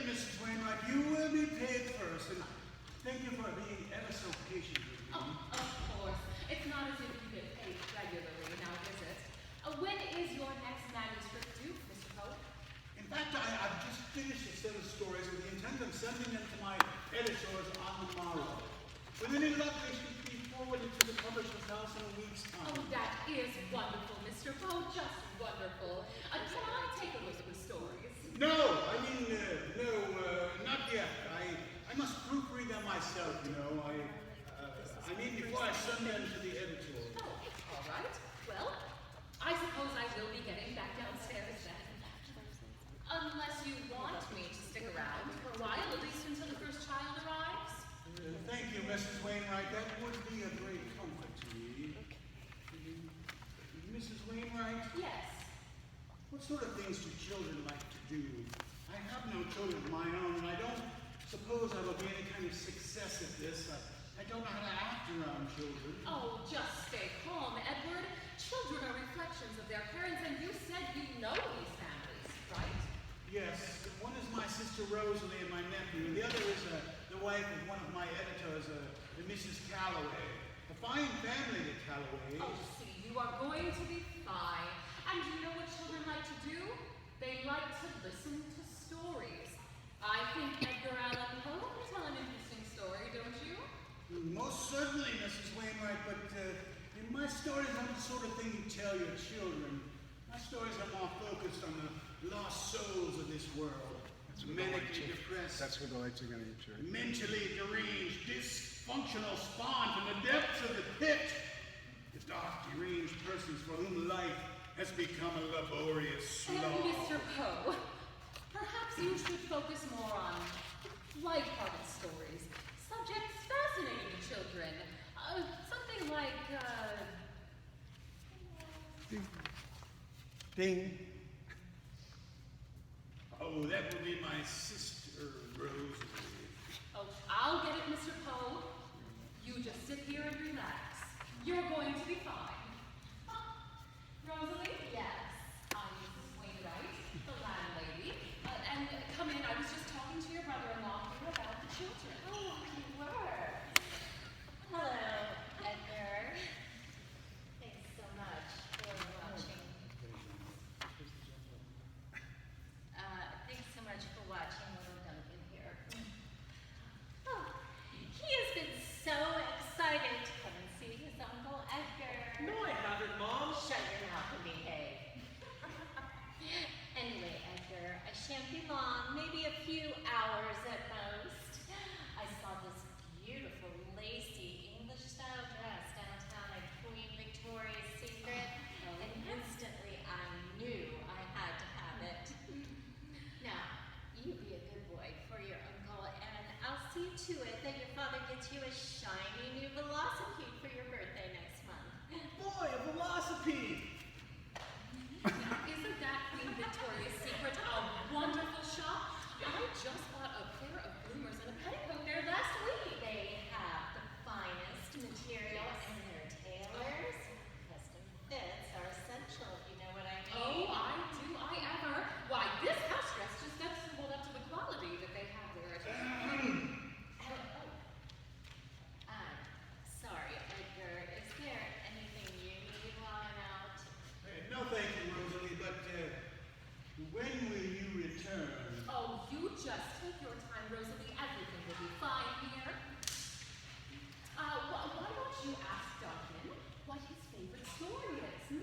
Mrs. Wainwright. You will be paid first, and thank you for being ever so patient with me. Oh, of course. It's not as if you get paid regularly now, is it? When is your next manuscript due, Mr. Poe? In fact, I've just finished a set of stories with the intent of sending them to my editors on the morrow. With any luck, they should be forwarded to the publisher's house in a week's time. Oh, that is wonderful, Mr. Poe. Just wonderful. Can I take a look at the stories? No, not yet. I must proofread them myself, you know. I mean before I send them to the editor. Oh, all right. Well, I suppose I will be getting back downstairs then. Unless you want me to stick around for a while, at least until the first child arrives. Thank you, Mrs. Wainwright. That would be a great comfort to me. Mrs. Wainwright? Yes. What sort of things do children like to do? I have no children of my own, and I don't suppose I will be any kind of success at this. I don't know how to act around children. Oh, just stay calm, Edward. Children are reflections of their parents, and you said you know these families, right? Yes. One is my sister Rosalie and my nephew, and the other is the wife of one of my editors, the Mrs. Calloway. A fine family, the Calloways. Oh, see, you are going to be fine. And you know what children like to do? They like to listen to stories. I think Edgar Allan Poe can tell an interesting story, don't you? Most certainly, Mrs. Wainwright, but my stories aren't the sort of thing you tell your children. My stories are more focused on the lost souls of this world. Medically depressed. That's what the lights are going to eat, right? Mentally deranged, dysfunctional spawn from the depths of the pit. The dark, deranged persons for whom life has become a laborious slog. And Mr. Poe, perhaps you should focus more on light-hearted stories, subjects fascinating to children. Something like, Ding. Oh, that would be my sister, Rosalie. Oh, I'll get it, Mr. Poe. You just sit here and relax. You're going to be fine. Rosalie? Yes. I'm Mrs. Wainwright, the landlady. And come in, I was just talking to your brother-in-law here about the children. Oh, you were. Hello, Edgar. Thanks so much for watching. Thanks so much for watching little Duncan here. Oh, he has been so excited to come and see his Uncle Edgar. No, I haven't, Mom. Shut your mouth and behave. Anyway, Edgar, I shan't be long, maybe a few hours at most. I saw this beautiful, lacy, English-style dress downtown at Queen Victoria's Secret, and instantly I knew I had to have it. Now, you be a good boy for your uncle, and I'll see to it that your father gets you a shiny new velocipede for your birthday next month. Boy, a velocipede. Now, isn't that Queen Victoria's Secret a wonderful shop? I just bought a pair of bloomers and a petticoat there last week. They have the finest material and their tailors. Custom fits are essential, if you know what I mean. Oh, I do, I ever. Why, this house dress just doesn't hold up to the quality that they have there. Sorry, Edgar. Is there anything you need while I'm out? No, thank you, Rosalie, but when will you return? Oh, you just take your time, Rosalie. Everything will be fine here. Why don't you ask Duncan what his favorite story is,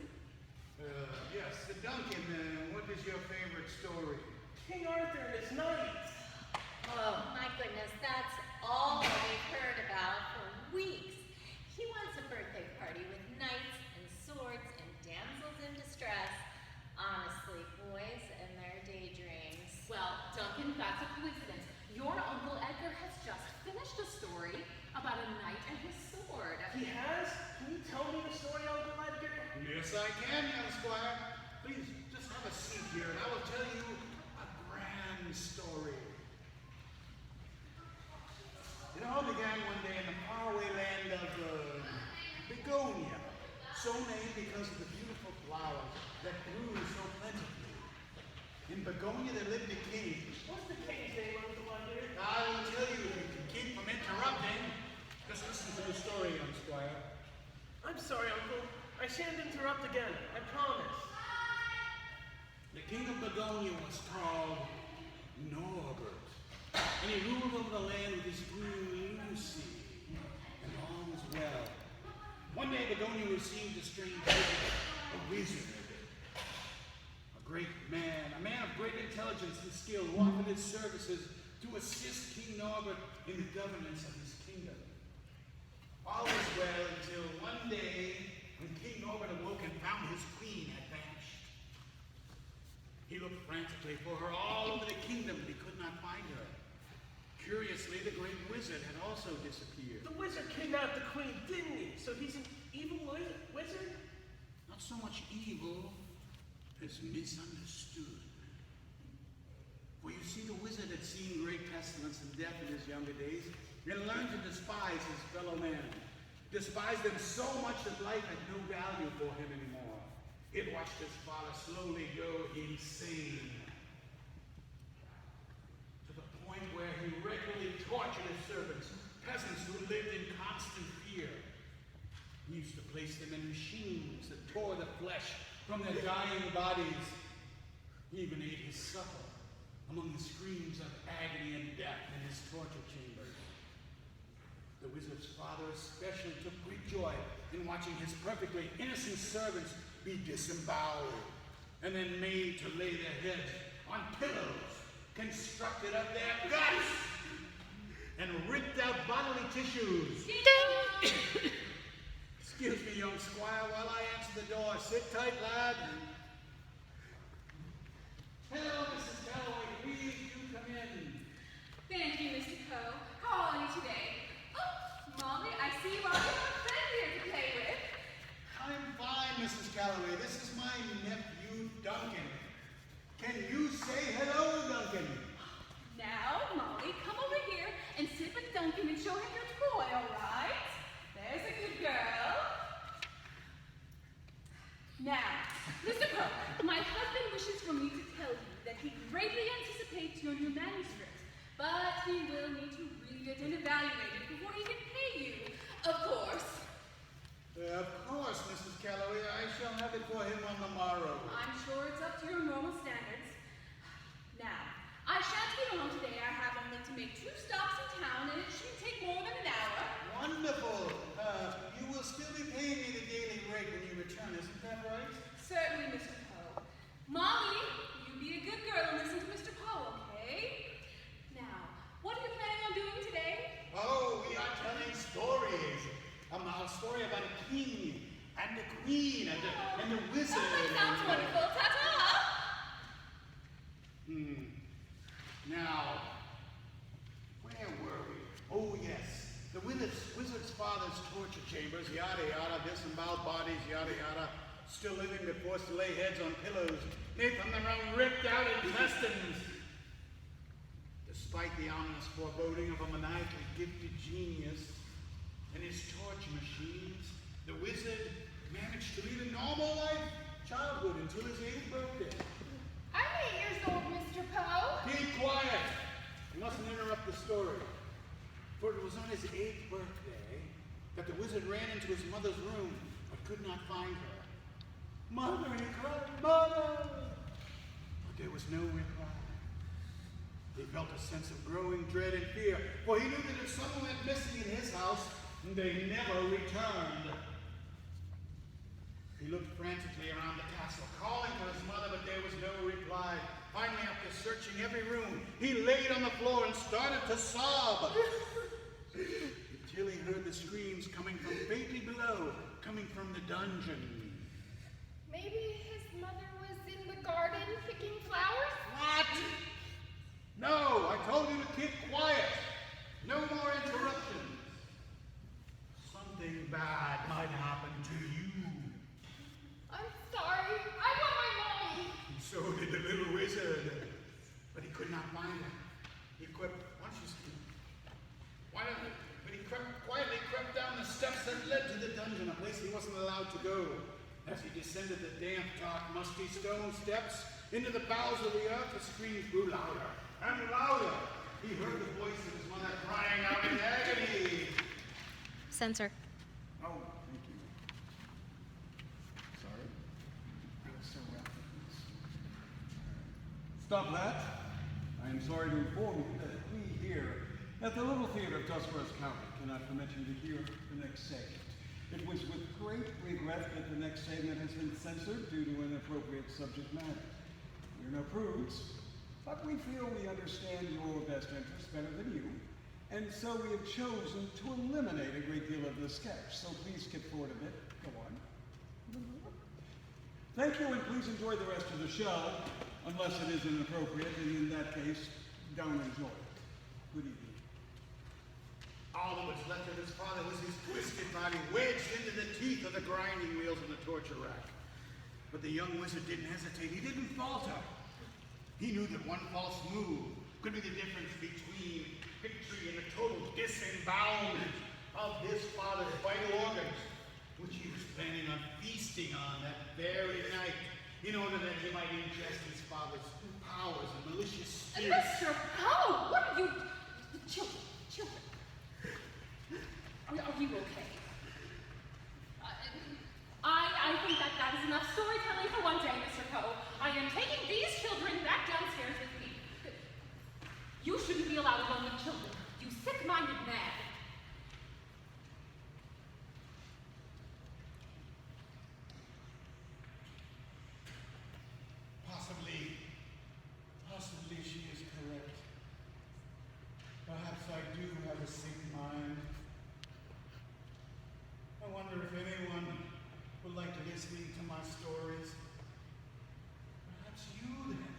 Yes, Duncan, what is your favorite story? King Arthur and his knights. Oh, my goodness. That's all we've heard about for weeks. He wants a birthday party with knights and swords and damsels in distress. Honestly, boys and their daydreams. Well, Duncan, that's a coincidence. Your Uncle Edgar has just finished a story about a knight and his sword. He has? Can you tell me the story, Uncle Edgar? Yes, I can, young squire. Please, just have a seat here, and I will tell you a grand story. It all began one day in the faraway land of Begonia, so named because of the beautiful flowers that grew so plentifully. In Begonia there lived a king. What's the king's name, he ruled over the land with his queen Lucy, and all was well. One day Begonia received a strange visit, a wizard, a great man, a man of great intelligence and skill, who offered his services to assist King Norbert in the governance of his kingdom. All was well until one day when King Norbert awoke and found his queen had vanished. He looked frantically for her all over the kingdom, but he could not find her. Curiously, the great wizard had also disappeared. The wizard kidnapped the queen, didn't he? So he's an evil wizard? Not so much evil as misunderstood. For you see, the wizard had seen great pestilence and death in his younger days, and learned to despise his fellow men. Despised them so much that life had no value for him anymore. It watched his father slowly go insane, to the point where he regularly tortured his servants, peasants who lived in constant fear. He used to place them in machines that tore the flesh from their dying bodies. He even ate his supper among the screams of agony and death in his torture chambers. The wizard's father especially took great joy in watching his perfectly innocent servants be disemboweled and then made to lay their heads on pillows constructed of their guts and ripped out bodily tissues. Excuse me, young squire, while I answer the door. Sit tight, lad. Hello, Mrs. Calloway. Please do come in. Thank you, Mr. Poe. How are you today? Oh, Molly, I see you already have a friend here to play with. I'm fine, Mrs. Calloway. This is my nephew, Duncan. Can you say hello, Duncan? Now, Molly, come over here and sit with Duncan and show him your toy, all right? There's a good girl. Now, Mr. Poe, my husband wishes for me to tell you that he greatly anticipates your new manuscript, but he will need to read it and evaluate it before he can pay you, of course. Of course, Mrs. Calloway. I shall have it for him on the morrow. I'm sure it's up to your normal standards. Now, I shan't be long today. I have only to make 2 stops in town, and it shouldn't take more than an hour. Wonderful. You will still be paying me the daily rate when you return, isn't that right? Certainly, Mr. Poe. Molly, you be a good girl and listen to Mr. Poe, okay? Now, what are you planning on doing today? Oh, we are telling stories. A story about a king and a queen and a wizard. Oh, that sounds wonderful. Ta-ta! Now, where were we? Oh, yes. The wizard's father's torture chambers, yada yada, disemboweled bodies, yada yada, still living but forced to lay heads on pillows, made from their own ripped out intestines. Despite the ominous foreboding of a maniacally gifted genius and his torture machines, the wizard managed to lead a normal childhood until his 8th birthday. I'm 8 years old, Mr. Poe. Be quiet! You mustn't interrupt the story. For it was on his 8th birthday that the wizard ran into his mother's room but could not find her. Mother, he cried, Mother! But there was no reply. He felt a sense of growing dread and fear, for he knew that if someone went missing in his house, they never returned. He looked frantically around the castle, calling for his mother, but there was no reply. Finally, after searching every room, he laid on the floor and started to sob. Until he heard the screams coming from faintly below, coming from the dungeon. Maybe his mother was in the garden picking flowers? What? No, I told you to keep quiet. No more interruptions. Something bad might happen to you. I'm sorry. I want my mommy. And so did the little wizard. But he could not find her. He quietly crept down the steps that led to the dungeon, a place he wasn't allowed to go. As he descended the damp, dark, musty stone steps into the bowels of the earth, the screams grew louder and louder. He heard the voice of his mother crying out in agony. Censor. Oh, thank you. Sorry. I was so rapid. Stop that. I am sorry to inform you that we here At the Little Theater of Tuscarawas County, cannot permit you to hear the next segment. It was with great regret that the next segment has been censored due to inappropriate subject matter. We're no prudes, but we feel we understand your best interests better than you, and so we have chosen to eliminate a great deal of the sketch. So please skip forward a bit. Go on. Thank you, and please enjoy the rest of the show, unless it is inappropriate, and in that case, don't enjoy it. Good evening. All that was left of his father was his twisted body wedged into the teeth of the grinding wheels and the torture rack. But the young wizard didn't hesitate. He didn't falter. He knew that one false move could be the difference between victory and the total disembowelment of his father's vital organs, which he was planning on feasting on that very night in order that he might ingest his father's powers and malicious spirits. Mr. Poe, what are you... Children. Are you okay? I think that is enough storytelling for one day, Mr. Poe. I am taking these children back downstairs with me. You shouldn't be allowed alone with children, you sick-minded man. Possibly she is correct. Perhaps I do have a sick mind. I wonder if anyone would like to listen to my stories. Perhaps you then.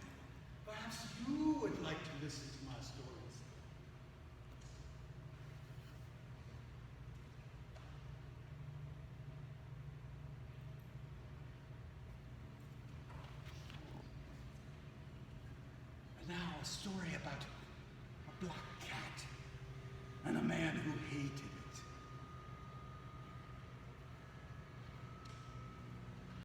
Perhaps you would like to listen to my stories. And now a story about a black cat and a man who hated